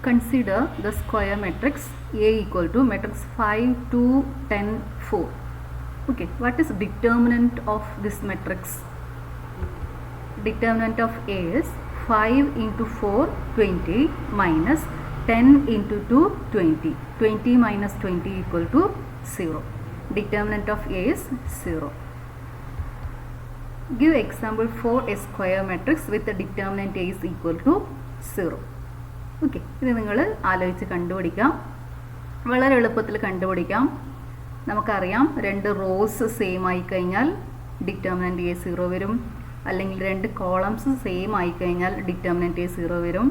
Consider the square matrix A equal to matrix 5, 2, 10, 4. Okay, what is determinant of this matrix? Determinant of A is 5 into 4, 20 minus 10 into 2, 20. 20 minus 20 equal to 0. Determinant of A is 0. Give example for a square matrix with the determinant A is equal to 0. Okay, ഇത് നിങ്ങൾ ആലോചിച്ച് കണ്ടുപിടിക്കാം. വളരെ എളുപ്പത്തിൽ കണ്ടുപിടിക്കാം. നമുക്കറിയാം, രണ്ട് rose same ആയിക്കഴിഞ്ഞാൽ ഡിറ്റർമിനൻറ്റ് എ 0 വരും. അല്ലെങ്കിൽ രണ്ട് കോളംസ് സെയിം ആയിക്കഴിഞ്ഞാൽ ഡിറ്റർമിനൻറ്റ് എ 0 വരും.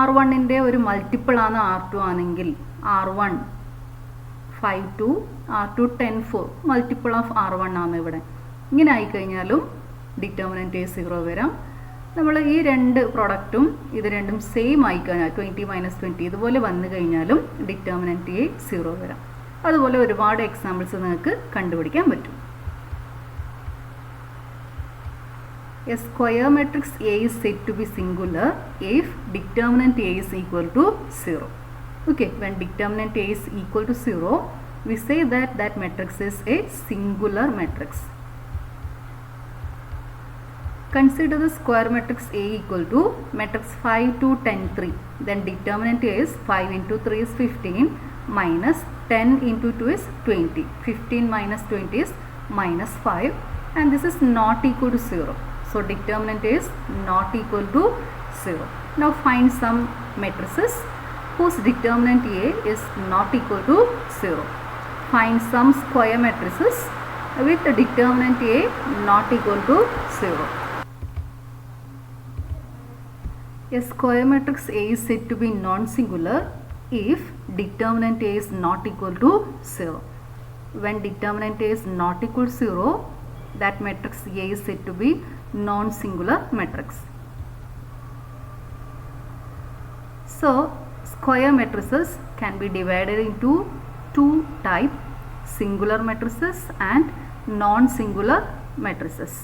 R1ൻ്റെ ഒരു മൾട്ടിപ്പിളാണ് R2 ആണെങ്കിൽ R1 5 2, R2 10 4 multiple of R1 ആണ് ഇവിടെ. ഇങ്ങനെ ആയിക്കഴിഞ്ഞാലും ഡിറ്റർമിനൻറ്റ് എ 0 വരാം. നമ്മൾ ഈ രണ്ട് പ്രൊഡക്റ്റും ഇത് രണ്ടും സെയിം ആയിക്കഴിഞ്ഞാൽ 20 മൈനസ് 20 ഇതുപോലെ വന്നു കഴിഞ്ഞാലും ഡിറ്റർമിനൻറ്റ് എ 0 വരാം. അതുപോലെ ഒരുപാട് എക്സാമ്പിൾസ് നിങ്ങൾക്ക് കണ്ടുപിടിക്കാൻ പറ്റും. A square matrix A is said to be singular if determinant A is equal to 0. Okay, when determinant A is equal to 0, we say that that matrix is a singular matrix. Consider the square matrix A equal to matrix 5, 2, 10, 3. Then determinant A is 5 into 3 is 15 minus 10 into 2 is 20. 15 minus 20 is minus 5 and this is not equal to 0. So determinant A is not equal to 0. Now find some matrices whose determinant A is not equal to 0. Find some square matrices with the determinant A not equal to 0. A square matrix A is said to be non-singular if determinant A is not equal to 0. When determinant A is not equal to 0, that matrix A is said to be non-singular matrix. So, square matrices can be divided into two types, singular matrices and non-singular matrices.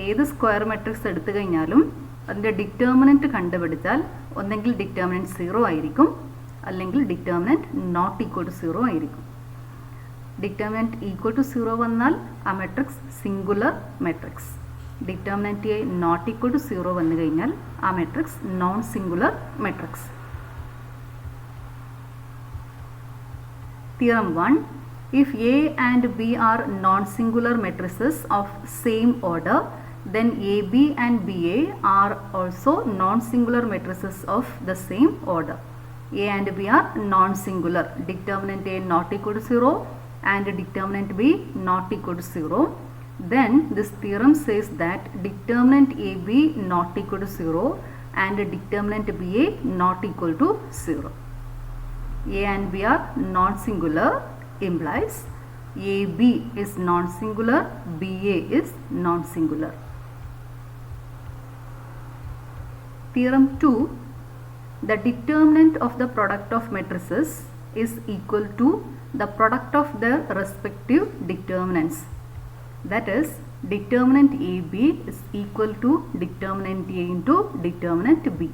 ഏത് square matrix എടുത്തു കഴിഞ്ഞാലും അതിൻ്റെ determinant കണ്ടുപിടിച്ചാൽ ഒന്നെങ്കിൽ determinant 0 ആയിരിക്കും, അല്ലെങ്കിൽ determinant not equal to 0 ആയിരിക്കും. Determinant equal to 0 വന്നാൽ ആ matrix singular matrix. Determinant A not equal to 0 വന്നു കഴിഞ്ഞാൽ ആ matrix non singular matrix. Theorem 1. If A and B are non-singular matrices of same order, then AB and BA are also non-singular matrices of the same order. A and B are non-singular. Determinant A not equal to 0 and determinant B not equal to 0. Then this theorem says that determinant AB not equal to 0 and determinant BA not equal to 0. A and B are non-singular implies AB is non-singular, BA is non-singular. Theorem 2. The determinant of the product of matrices is equal to the product of their respective determinants. That is, determinant AB is equal to determinant A into determinant B.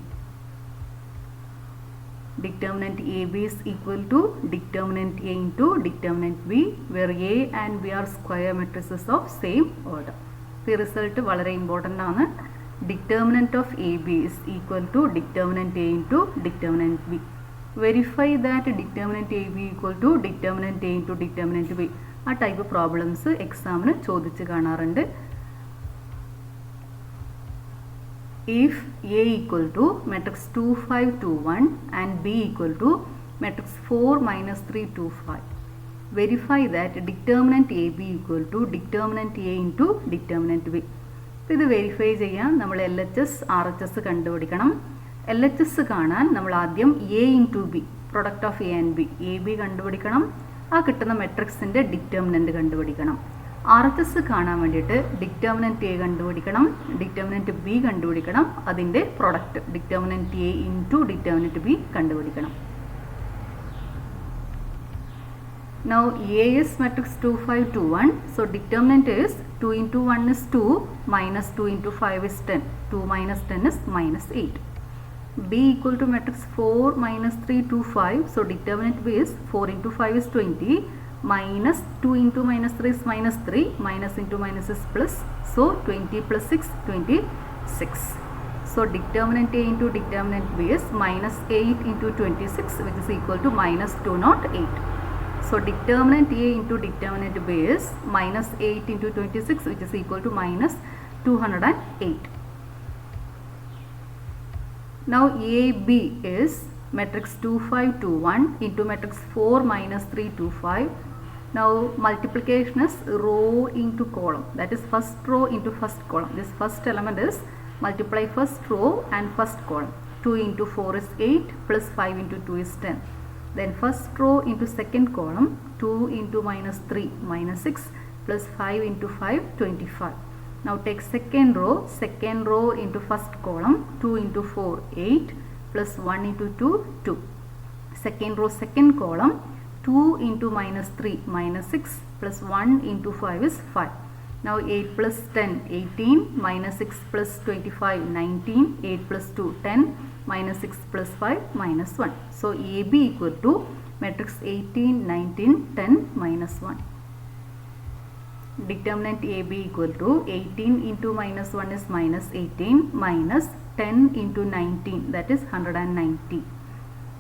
Determinant AB is equal to determinant A into determinant B, where A and B are square matrices of same order. The result വളരെ important ആണ്. Determinant of AB is equal to determinant A into determinant B. Verify that determinant AB equal to determinant A into determinant B. ആ type problems എക്സാമിന് ചോദിച്ച് കാണാറുണ്ട്. If A equal to matrix 2, 5, 2, 1 and B equal to matrix 4, minus 3, 2, 5. Verify that determinant AB equal to determinant A into determinant B. ഇത് verify ചെയ്യാൻ നമ്മൾ LHS, RHS കണ്ടുപിടിക്കണം. LHS കാണാൻ നമ്മൾ ആദ്യം A into B, product of A and B, AB കണ്ടുപിടിക്കണം. ആ കിട്ടുന്ന മെട്രിക്സിൻ്റെ ഡിറ്റർമിനൻറ്റ് കണ്ടുപിടിക്കണം. RHS കാണാൻ വേണ്ടിയിട്ട് ഡിറ്റർമിനൻറ്റ് A കണ്ടുപിടിക്കണം, ഡിറ്റർമിനൻറ്റ് B കണ്ടുപിടിക്കണം, അതിൻ്റെ product determinant A into determinant B കണ്ടുപിടിക്കണം. Now A is matrix 2, 5, 2, 1. So determinant is 2 into 1 is 2 minus 2 into 5 is 10. 2 minus 10 is minus 8. B equal to matrix 4 minus 3, 2, 5. So determinant B is 4 into 5 is 20 minus 2 into minus 3 is minus 3. Minus into minus is plus. So 20 plus 6, 26. So determinant A into determinant B is minus 8 into 26, which is equal to minus 208. So determinant A into determinant B is minus 8 into 26, which is equal to minus 208. Now AB is matrix 2, 5, 2, 1 into matrix 4 minus 3, 2, 5. Now multiplication is row into column, that is first row into first column. This first element is multiply first row and first column. 2 into 4 is 8 plus 5 into 2 is 10. Then first row into second column, 2 into minus 3 minus 6 plus 5 into 5, 25. Now take second row into first column, 2 into 4 8 plus 1 into 2 2. Second row second column, 2 into minus 3 minus 6 plus 1 into 5 is 5. Now 8 plus 10 18 minus 6 plus 25 19, 8 plus 2 10 minus 6 plus 5 minus 1. So AB equal to matrix 18 19 10 minus 1. Determinant AB equal to 18 into minus 1 is minus 18 minus 10 into 19, that is 190.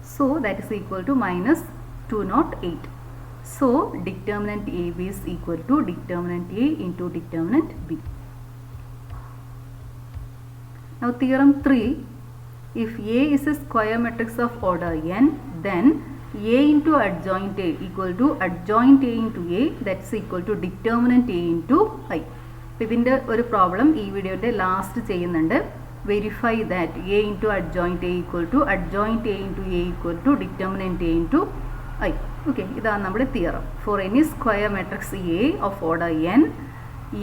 So that is equal to minus 208. So determinant AB is equal to determinant A into determinant B. Now theorem 3, if A is a square matrix of order n, then A into adjoint A equal to adjoint A into A, that is equal to determinant A into I. ഇതിൻ്റെ ഒരു problem ഈ വീഡിയോയുടെ last ചെയ്യുന്നുണ്ട്. Verify that A into adjoint A equal to adjoint A into A equal to determinant A into I. Okay, ഇതാണ് നമ്മുടെ theorem. For any square matrix A of order n,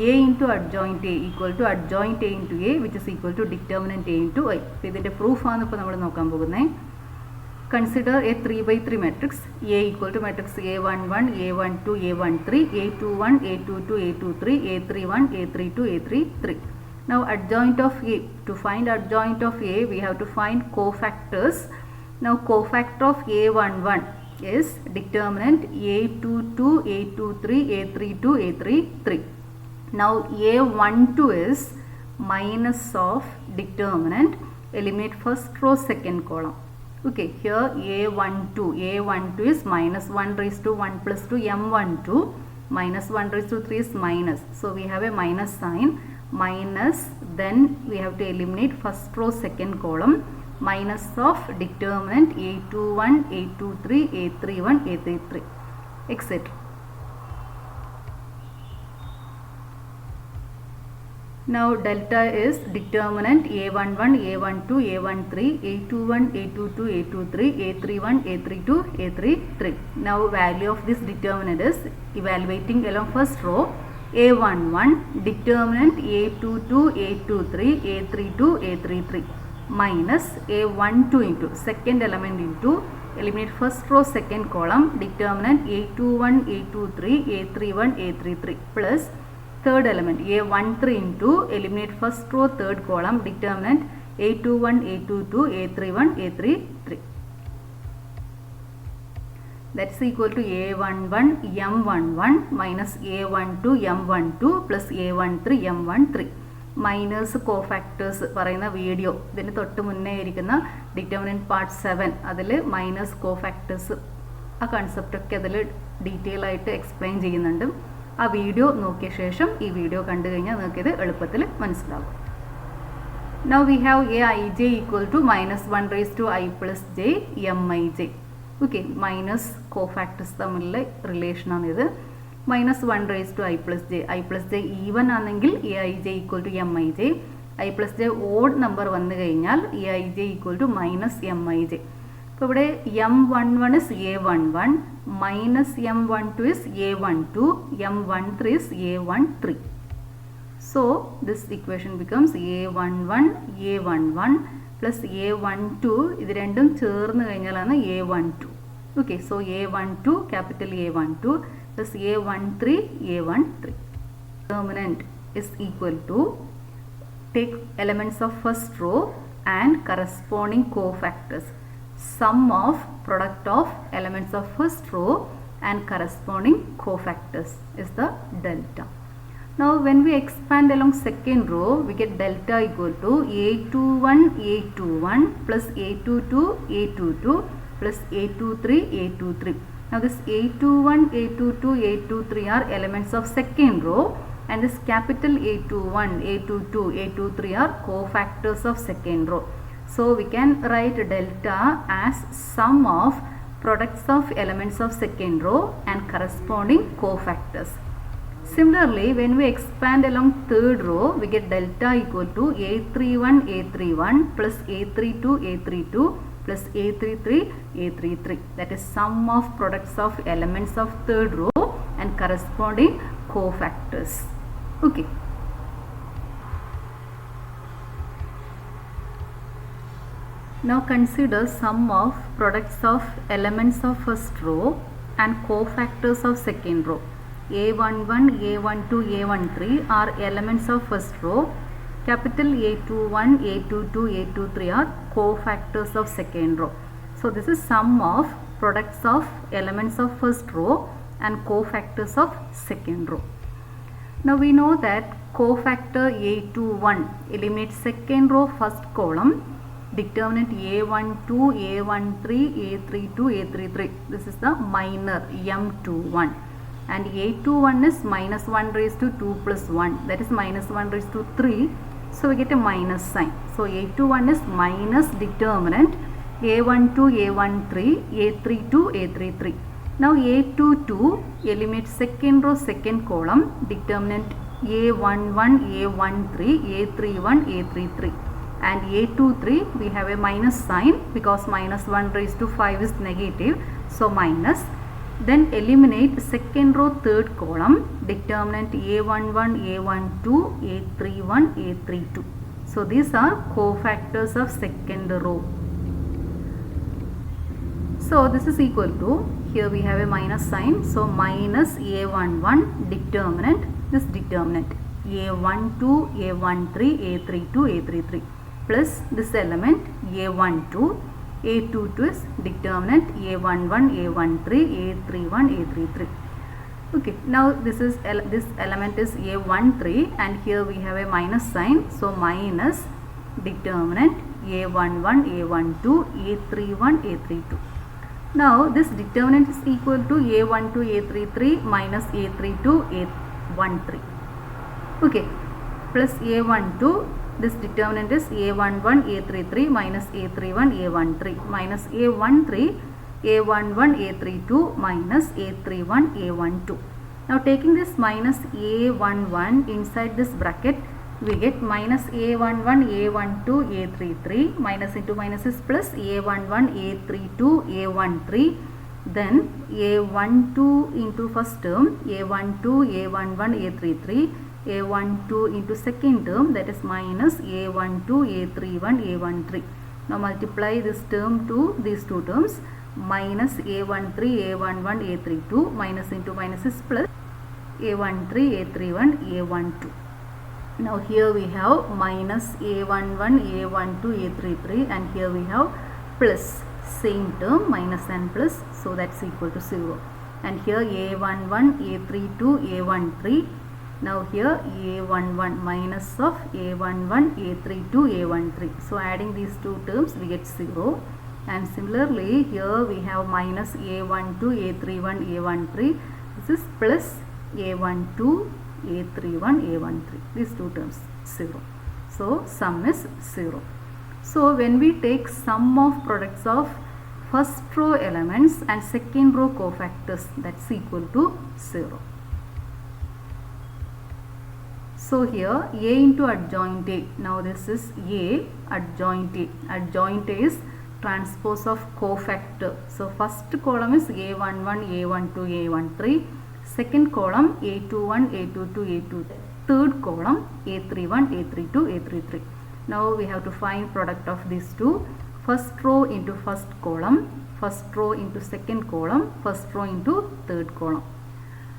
A into adjoint A equal to adjoint A into A, which is equal to determinant A into I. ഇതിൻ്റെ പ്രൂഫാണ് ഇപ്പോൾ നമ്മൾ നോക്കാൻ പോകുന്നത്. Consider a 3 by 3 matrix. A equal to matrix A11, A12, A13, A21, A22, A23, A31, A32, A33. Now adjoint of A. To find adjoint of A, we have to find cofactors. Now cofactor of A11 is determinant A22, A23, A32, A33. Now A12 is minus of determinant. Eliminate first row second column. Okay, here A12 is minus 1 raised to 1 plus 2 M12 minus 1 raised to 3 is minus. So we have a minus sign, minus, then we have to eliminate first row second column, minus of determinant A21, A23, A31, A33, etc. Now delta is determinant A11, A12, A13, A21, A22, A23, A31, A32, A33. Now value of this determinant is evaluating along first row A11 determinant A22, A23, A32, A33 minus A12 into second element into eliminate first row second column determinant A21, A23, A31, A33 plus third element A13 into eliminate first row third column determinant A21, A22, A31, A33. That's equal to A11 M11 minus A12 M12 plus A13 M13. Miners cofactors പറയുന്ന video ഇതിന് തൊട്ട് മുന്നേ ഇരിക്കുന്ന determinant part 7 അതിൽ miners cofactors ആ കൺസെപ്റ്റൊക്കെ അതിൽ detail ആയിട്ട് explain ചെയ്യുന്നുണ്ട്. ആ വീഡിയോ നോക്കിയ ശേഷം ഈ വീഡിയോ കണ്ടു കഴിഞ്ഞാൽ നിങ്ങൾക്കിത് എളുപ്പത്തിൽ മനസ്സിലാവും. Now we have Aij equal to minus 1 raised to I plus j Mij. Okay, minus cofactors തമ്മിലുള്ള റിലേഷനാണിത്. minus 1 raised to I plus j even ആണെങ്കിൽ Aij equal to Mij. I plus j odd number വന്നു കഴിഞ്ഞാൽ Aij equal to minus Mij. അപ്പോൾ ഇവിടെ M11 is A11 minus M12 is A12, M13 is A13. So this equation becomes A11 plus A12 ഇത് രണ്ടും ചേർന്ന് കഴിഞ്ഞാലാണ് A12. Okay, so A12, capital A12 plus A13, A13. Determinant is equal to, take elements of first row and corresponding cofactors. Sum of product of elements of first row and corresponding cofactors is the delta. Now when we expand along second row, we get delta equal to A21, A21 plus A22, A22 plus A23, A23. Now this A21, A22, A23 are elements of second row, and this capital A21, A22, A23 are cofactors of second row. So we can write delta as sum of products of elements of second row and corresponding cofactors. Similarly, when we expand along third row, we get delta equal to A31, A31 plus A32, A32 plus A33, A33. That is sum of products of elements of third row and corresponding cofactors. Okay. Now consider sum of products of elements of first row and cofactors of second row. A11, A12, A13 are elements of first row. Capital A21, A22, A23 are cofactors of second row. So this is sum of products of elements of first row and cofactors of second row. Now we know that cofactor A21 eliminates second row first column, determinant A12, A13, A32, A33. This is the minor M21. And A21 is minus 1 raised to 2 plus 1, that is minus 1 raised to 3. So we get a minus sign. So A21 is minus determinant A12, A13, A32, A33. Now A22 eliminates second row second column, determinant A11, A13, A31, A33. And A23 we have a minus sign because minus 1 raised to 5 is negative. So minus. Then eliminate second row third column, determinant A11, A12, A31, A32. So these are cofactors of second row. So this is equal to, here we have a minus sign, so minus A11 determinant, this determinant A12, A13, A32, A33 plus this element A12. A22 is determinant A11, A13, A31, A33. Okay, now this element is A13 and here we have a minus sign. So minus determinant A11, A12, A31, A32. Now this determinant is equal to A12, A33 minus A32, A13. Okay, plus A12. This determinant is A11, A33 minus A31, A13 minus A13, A11, A32 minus A31, A12. Now taking this minus A11 inside this bracket, we get minus A11, A12, A33 minus into minus is plus A11, A32, A13. Then A12 into first term, A12, A11, A33. A12 into second term, that is minus A12, A31, A13. Now multiply this term to these two terms, minus A13, A11, A32 minus into minus is plus A13, A31, A12. Now here we have minus A11, A12, A33 and here we have plus same term minus and plus, so that's equal to 0. And here A11, A32, A13. Now here A11 minus of A11, A32, A13. So adding these two terms we get 0. And similarly here we have minus A12, A31, A13. This is plus A12, A31, A13. These two terms 0. So sum is 0. So when we take sum of products of first row elements and second row cofactors, that's equal to 0. So here A into adjoint A. Now this is A adjoint A. Adjoint A is transpose of cofactor. So first column is A11, A12, A13. Second column A21, A22, A23. Third column A31, A32, A33. Now we have to find product of these two. First row into first column first row into second column, first row into third column.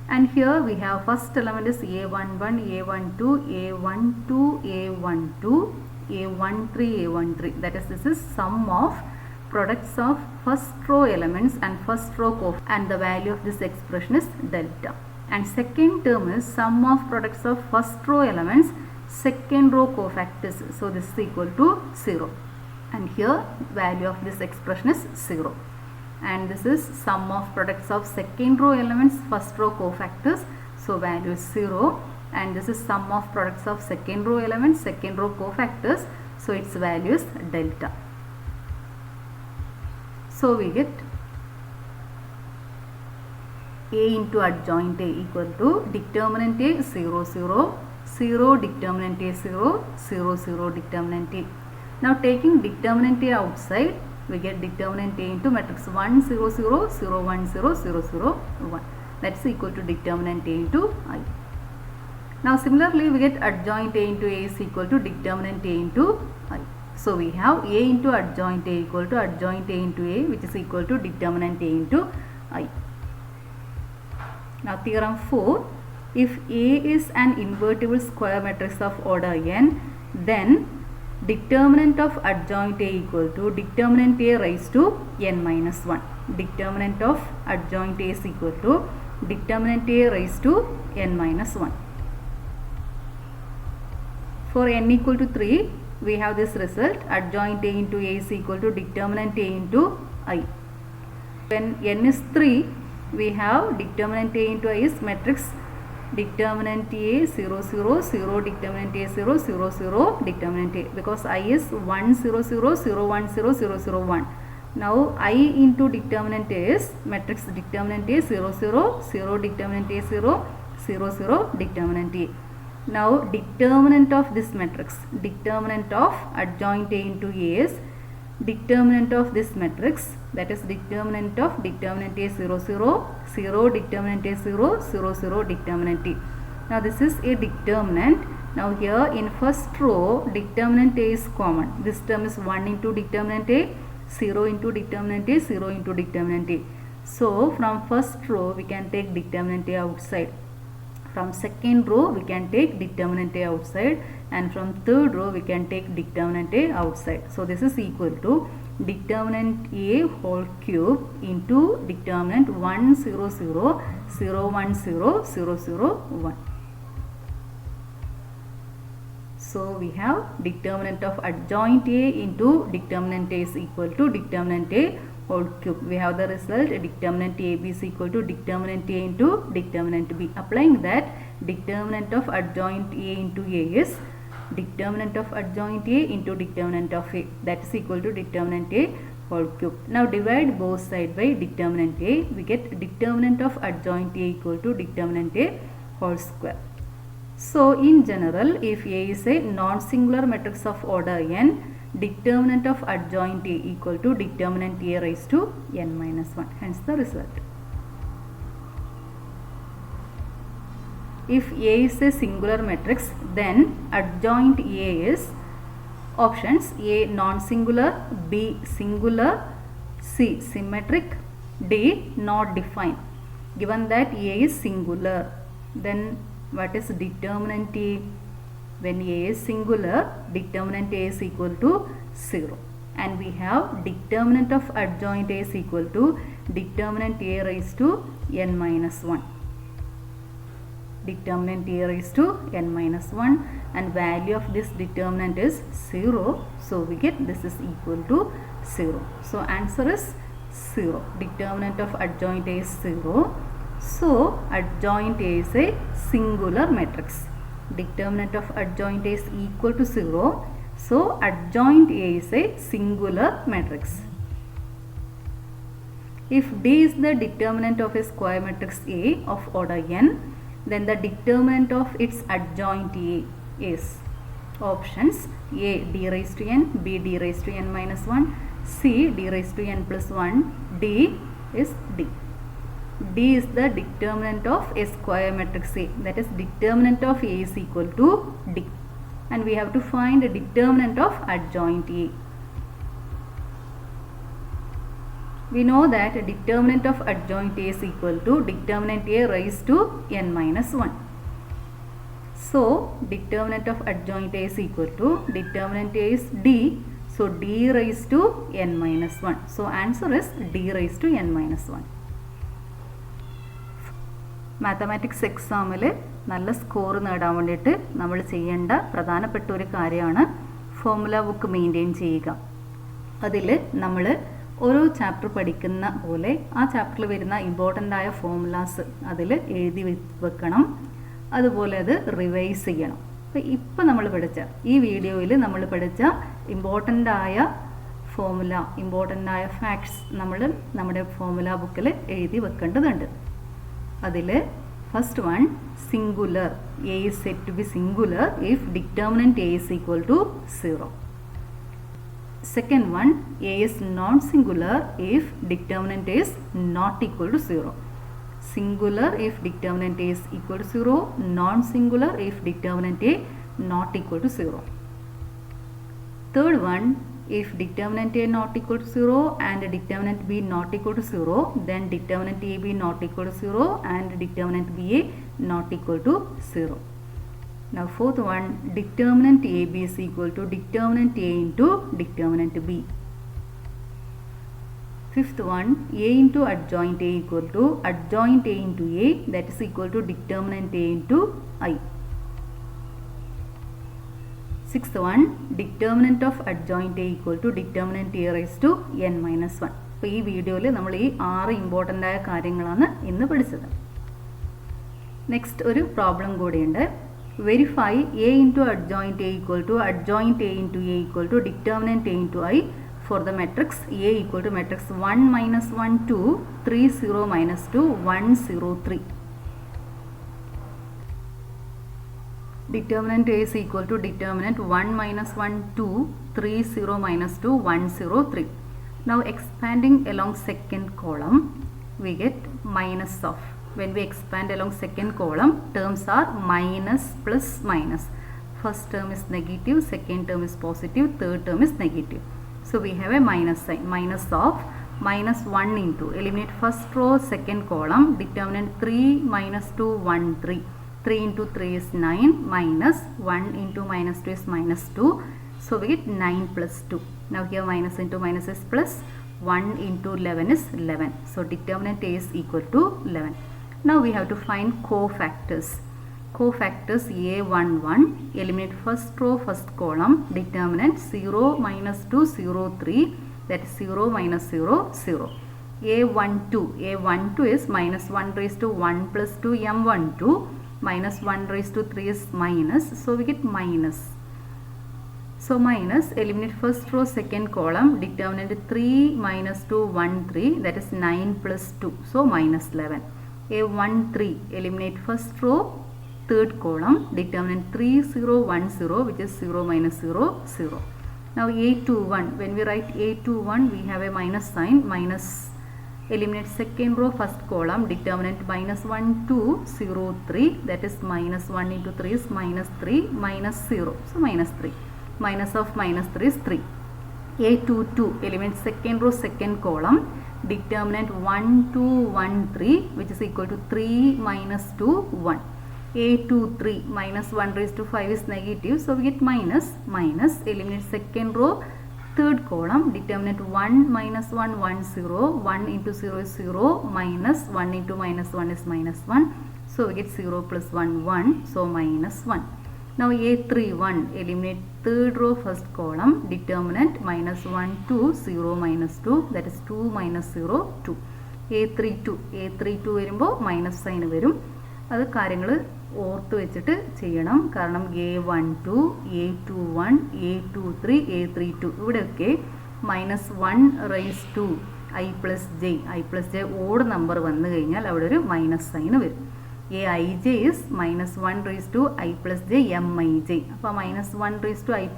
And here we have first element is A11, A12, A12, A12, A13, A13. That is, this is sum of products of first row elements and first row cofactors, and the value of this expression is delta. And second term is sum of products of first row elements, second row cofactors. So this is equal to 0. And here value of this expression is 0. And this is sum of products of second row elements, first row cofactors. So value is 0. And this is sum of products of second row elements, second row cofactors. So its value is delta. So we get A into adjoint A equal to determinant A 0, 0, 0, determinant A 0, 0, 0, determinant A. Now taking determinant A outside, we get determinant A into matrix 1, 0, 0, 0, 1, 0, 0, 0, 1. That's equal to determinant A into I. Now similarly, we get adjoint A into A is equal to determinant A into I. So we have A into adjoint A equal to adjoint A into A, which is equal to determinant A into I. Now theorem 4, if A is an invertible square matrix of order n, then determinant of adjoint A equal to determinant A raised to n minus 1. Determinant of adjoint A is equal to determinant A raised to n minus 1. For n equal to 3, we have this result, adjoint A into A is equal to determinant A into I. When n is 3, we have determinant A into I is matrix determinant A 0, 0, 0, determinant A 0, 0, 0, determinant A, because I is 1, 0, 0, 0, 1, 0, 0, 0, 1. Now I into determinant A is matrix determinant A 0, 0, 0, determinant A 0, 0, 0, determinant A. Now determinant of this matrix, determinant of adjoint A into A is determinant of this matrix, that is determinant of determinant A 0, 0, 0, determinant A 0, 0, 0, determinant A. Now this is a determinant. Now here in first row, determinant A is common. This term is 1 into determinant A, 0 into determinant A, 0 into determinant A. So from first row, we can take determinant A outside. From second row, we can take determinant A outside, and from third row, we can take determinant A outside. So this is equal to determinant A whole cube into determinant 1, 0, 0, 0, 1, 0, 0, 0, 1. So we have determinant of adjoint A into determinant A is equal to determinant A whole cube. We have the result, determinant AB is equal to determinant A into determinant B. Applying that, determinant of adjoint A into A is determinant of adjoint A into determinant of A, that is equal to determinant A whole cube. Now divide both sides by determinant A, we get determinant of adjoint A equal to determinant A whole square. So in general, if A is a non-singular matrix of order n, determinant of adjoint A equal to determinant A raised to n minus 1, hence the result. If A is a singular matrix, then adjoint A is options A non-singular, B singular, C symmetric, D not defined. Given that A is singular, then what is determinant A? When A is singular, determinant A is equal to 0. And we have determinant of adjoint A is equal to determinant A raised to n minus 1. Determinant A raised to n minus 1, and value of this determinant is 0. So we get this is equal to 0. So answer is 0. Determinant of adjoint A is 0. So adjoint A is a singular matrix. Determinant of adjoint A is equal to 0. So adjoint A is a singular matrix. If D is the determinant of a square matrix A of order n, then the determinant of its adjoint A is options A D raised to n, B D raised to n minus 1, C D raised to n plus 1, D is D. D is the determinant of a square matrix A, that is determinant of A is equal to D, and we have to find the determinant of adjoint A. we know that determinant of adjoint A is equal to determinant A raised to n minus 1. So determinant of adjoint A is equal to determinant A is D, so D raised to n minus 1. So answer is D raised to n minus 1. Mathematics എക്സാമിൽ നല്ല score നേടാൻ വേണ്ടിയിട്ട് നമ്മൾ ചെയ്യേണ്ട പ്രധാനപ്പെട്ട ഒരു കാര്യമാണ് formula book maintain ചെയ്യുക. അതിൽ നമ്മൾ ഓരോ ചാപ്റ്റർ പഠിക്കുന്ന പോലെ ആ ചാപ്റ്ററിൽ വരുന്ന ഇമ്പോർട്ടൻ്റ് ആയ ഫോർമുലാസ് അതിൽ എഴുതി വെക്കണം. അതുപോലെ അത് റിവൈസ് ചെയ്യണം. അപ്പോൾ ഇപ്പം നമ്മൾ പഠിച്ച ഈ വീഡിയോയിൽ നമ്മൾ പഠിച്ച ഇമ്പോർട്ടൻ്റ് ആയ ഫോർമുല, ഇമ്പോർട്ടൻ്റ് ആയ ഫാക്ട്സ് നമ്മൾ നമ്മുടെ ഫോർമുല ബുക്കിൽ എഴുതി വെക്കേണ്ടതുണ്ട്. അതിൽ first one, singular. A is said to be singular if determinant A is equal to 0. Second one, A is non-singular if determinant A is not equal to 0. Singular if determinant A is equal to 0, non-singular if determinant A not equal to 0. Third one, if determinant A not equal to 0 and determinant B not equal to 0, then determinant AB not equal to 0 and determinant BA not equal to 0. Now fourth one, determinant AB is equal to determinant A into determinant B. Fifth one, A into adjoint A equal to adjoint A into A, that is equal to determinant A into I. Sixth one, determinant of adjoint A equal to determinant A raised to n minus 1. അപ്പോൾ ഈ വീഡിയോയിൽ നമ്മൾ ഈ 6 important ആയ കാര്യങ്ങളാണ് ഇന്ന് പഠിച്ചത്. Next ഒരു പ്രോബ്ലം കൂടിയുണ്ട്. Verify A into adjoint A equal to adjoint A into A equal to determinant A into I for the matrix A equal to matrix 1 minus 1 2 3 0 minus 2 1 0 3. Determinant A is equal to determinant 1 minus 1 2 3 0 minus 2 1 0 3. Now expanding along second column we get minus of. When we expand along second column, terms are minus plus minus. First term is negative, second term is positive, third term is negative. So we have a minus sign. Minus of minus 1 into, eliminate first row second column, determinant 3 minus 2 1 3. 3 into 3 is 9, minus 1 into minus 2 is minus 2. So we get 9 plus 2. Now here minus into minus is plus, 1 into 11 is 11. So determinant A is equal to 11. Now we have to find cofactors. Cofactors A11, eliminate first row first column, determinant 0 minus 2 0 3, that is 0 minus 0 0. A12 is minus 1 raised to 1 plus 2 m12, minus 1 raised to 3 is minus, so we get minus. So minus, eliminate first row second column, determinant 3 minus 2 1 3, that is 9 plus 2, so minus 11. A13, eliminate first row third column, determinant 3 0 1 0, which is 0 minus 0 0. Now A21, when we write A21 we have a minus sign, minus, eliminate second row first column, determinant minus 1 2 0 3, that is minus 1 into 3 is minus 3 minus 0, so minus 3. Minus of minus 3 is 3. A22, eliminate second row second column, determinant 1 2 1 3, which is equal to 3 minus 2 1. A23, minus 1 raised to 5 is negative, so we get minus, minus, eliminate second row third column, determinant 1 minus 1 1 0, 1 into 0 is 0, minus 1 into minus 1 is minus 1, so we get 0 plus 1 1, so minus 1. Now A31, eliminate third row first column, determinant minus 1 2 0 minus 2, that is 2 minus 0 2. A32 വരുമ്പോൾ minus sign വരും. അത് കാര്യങ്ങൾ ഓർത്ത് വെച്ചിട്ട് ചെയ്യണം. കാരണം A12, A21, A23, A32 ഇവിടെയൊക്കെ minus 1 raise to I plus J odd number വന്നു കഴിഞ്ഞാൽ അവിടെ ഒരു മൈനസ് സൈൻ വരും. Aij is minus 1 raised to i plus j mij. അപ്പോൾ minus 1 raised to i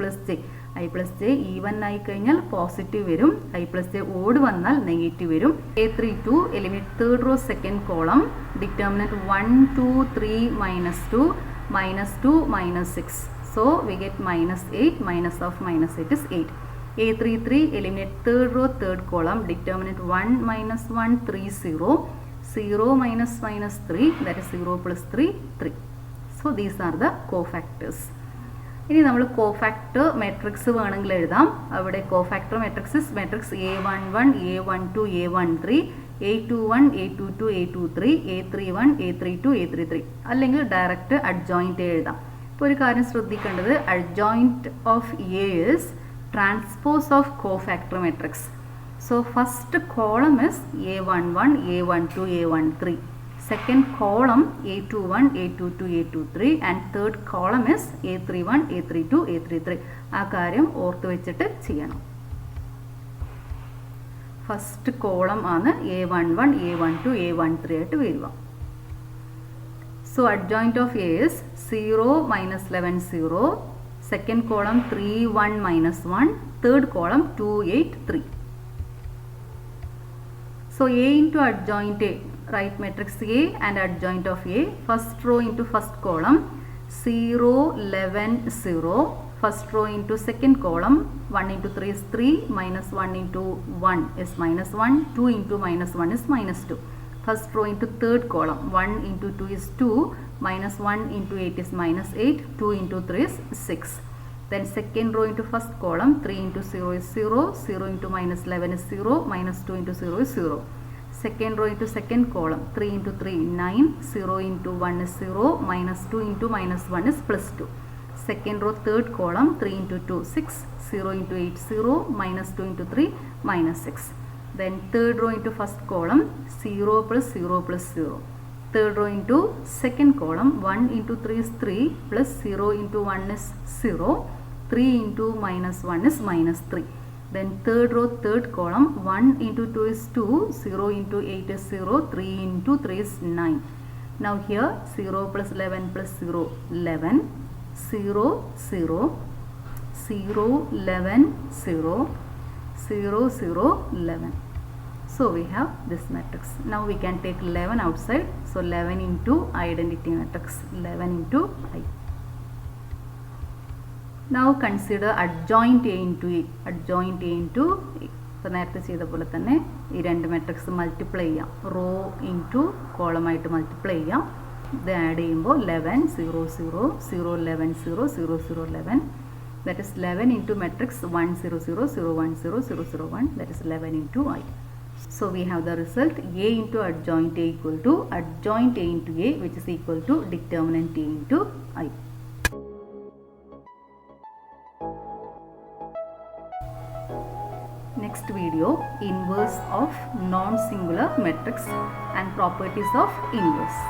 plus j even ആയി കഴിഞ്ഞാൽ പോസിറ്റീവ് വരും, i plus j ഓഡ് വന്നാൽ നെഗറ്റീവ് വരും. A32, eliminate third row second column, determinant 1 2 3 minus 2 minus 2 minus 6, so we get minus 8, minus of minus 8 is 8. A33, eliminate third row, third column, determinant 1 minus 1, 3, 0. 0 minus 3, that is 0 plus 3, 3. So these are the cofactors. ഇനി നമ്മൾ cofactor matrix വേണമെങ്കിൽ എഴുതാം. അവിടെ cofactor matrix matrix A11, A12, A13, A21, A22, A23, A31, A32, A33 അല്ലെങ്കിൽ direct adjoint എഴുതാം. ഇപ്പോൾ ഒരു കാര്യം ശ്രദ്ധിക്കേണ്ടത്, adjoint of A is transpose of cofactor matrix. So first column is A11, A12, A13. Second column A21, A22, A23 and third column is A31, A32, A33. ആ കാര്യം ഓർത്ത് വെച്ചിട്ട് ചെയ്യണം. ഫസ്റ്റ് കോളം ആണ് A11, A12, A13 ആയിട്ട് വരിക. So adjoint of A is 0 minus 11, 0. Second column 3, 1 minus 1. Third column 2, 8, 3. So A into adjoint A, write matrix A and adjoint of A. First row into first column 0, 11, 0. First row into second column 1 into 3 is 3, minus 1 into 1 is minus 1, 2 into minus 1 is minus 2. First row into third column 1 into 2 is 2, minus 1 into 8 is minus 8, 2 into 3 is 6. Then second row into first column 3 into 0 is 0, 0 into minus 11 is 0, minus 2 into 0 is 0. Second row into second column 3 into 3 9, 0 into 1 is 0, minus 2 into minus 1 is plus 2. Second row third column 3 into 2 6, 0 into 8 0, minus 2 into 3 minus 6. Then third row into first column 0 plus 0 plus 0. Third row into second column 1 into 3 is 3 plus 0 into 1 is 0, 3 into minus 1 is minus 3. Then third row third column 1 into 2 is 2, 0 into 8 is 0, 3 into 3 is 9. Now here 0 plus 11 plus 0, 11, 0, 0, 0, 11, 0, 0, 0, 11. So we have this matrix. Now we can take 11 outside. So 11 into identity matrix, 11 into I. Now consider adjoint A into A. Adjoint A into A. ഇപ്പോൾ നേരത്തെ ചെയ്ത പോലെ തന്നെ ഈ രണ്ട് matrix multiply ചെയ്യാം. Rho into കോളമായിട്ട് multiply ചെയ്യാം. ഇത് ആഡ് ചെയ്യുമ്പോൾ 11, 0, 0, 0, 11, 0, 0, 0, 11. That is 11 into matrix 1, 0, 0, 0, 1, 0, 0, 0, 1. That is 11 into I. So we have the result A into adjoint A equal to adjoint A into A, which is equal to determinant A into I. Next video, inverse of non-singular matrix and properties of inverse.